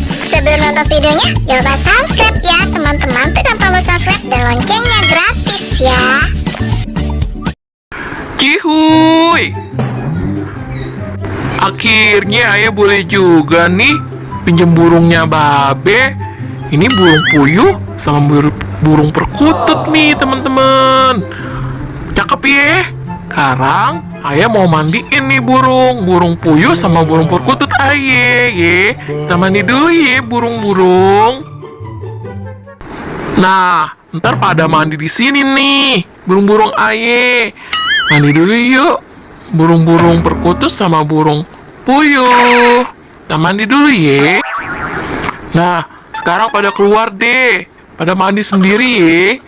Sebelum nonton videonya, jangan lupa subscribe ya teman-teman. Tekan tombol subscribe dan loncengnya gratis ya. Cihuy, akhirnya ayah boleh juga nih pinjam burungnya Babe. Ini burung puyuh sama burung perkutut nih teman-teman. Cakep ya. Sekarang ayah mau mandiin nih burung puyuh sama burung perkutut ayah ye. Kita mandi dulu ya burung-burung. Nah, ntar pada mandi di sini nih burung-burung ayah. Mandi dulu yuk, burung-burung perkutut sama burung puyuh. Kita mandi dulu ya. Nah, sekarang pada keluar deh, pada mandi sendiri ya.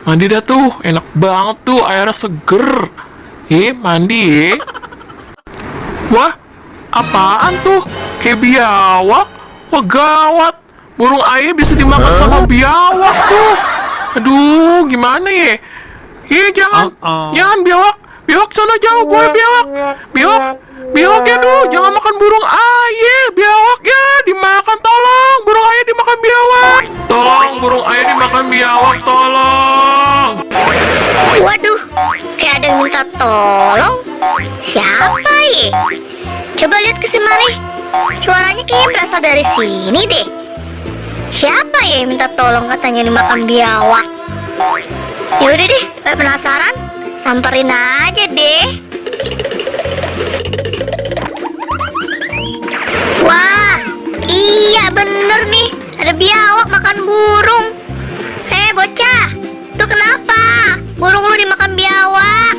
Mandi dah tuh, enak banget tuh, airnya seger. Mandi ya. Wah, apaan tuh? Kayak biawak. Wah, gawat. Burung ayah bisa dimakan sama biawak tuh. Aduh, gimana ya? Jangan biawak. Biawak sana jauh, boleh biawak. Biawak ya tuh, jangan makan burung ayah. Biawak ya, dimakan, tolong. Burung ayah dimakan biawak. Tolong, burung ayah dimakan biawak, tolong. Waduh, kayak ada yang minta tolong. Siapa ya? Coba lihat ke sini. Suaranya kayaknya berasal dari sini deh. Siapa ya yang minta tolong katanya dimakan biawak? Ya udah deh, penasaran, samperin aja deh. Wah, iya bener nih, ada biawak makan burung. Bocah, tuh kenapa? Burung lu dimakan biawak.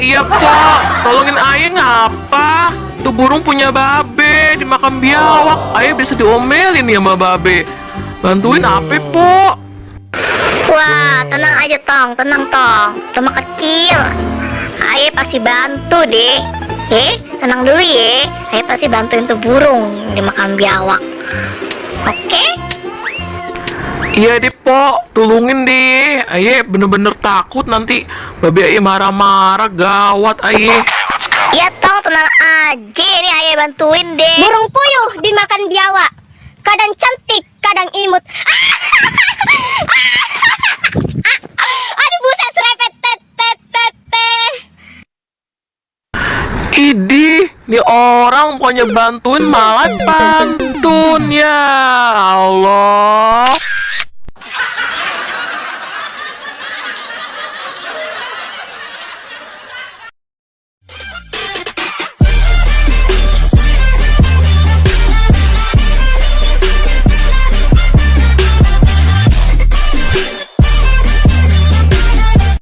Iya Pok, tolongin ayah ngapa? Tuh burung punya Babe, dimakan biawak. Ayah bisa diomelin ya sama Babe. Bantuin apa Pok? Wah, tenang aja Tong, tenang Tong. Cuma kecil. Ayah pasti bantu deh. Tenang dulu ya. Ayah pasti bantuin tuh burung dimakan biawak. Oke? Iya deh Pok, tolongin deh. Ayah bener-bener takut nanti Babe ayah marah-marah, gawat ayah. Iya Tong, tenang aja. Ini ayah bantuin deh. Burung puyuh dimakan biawak. Kadang cantik, kadang imut. Aduh buset, serepet. Idih, nih orang pokoknya bantuin malah pantun ya Allah.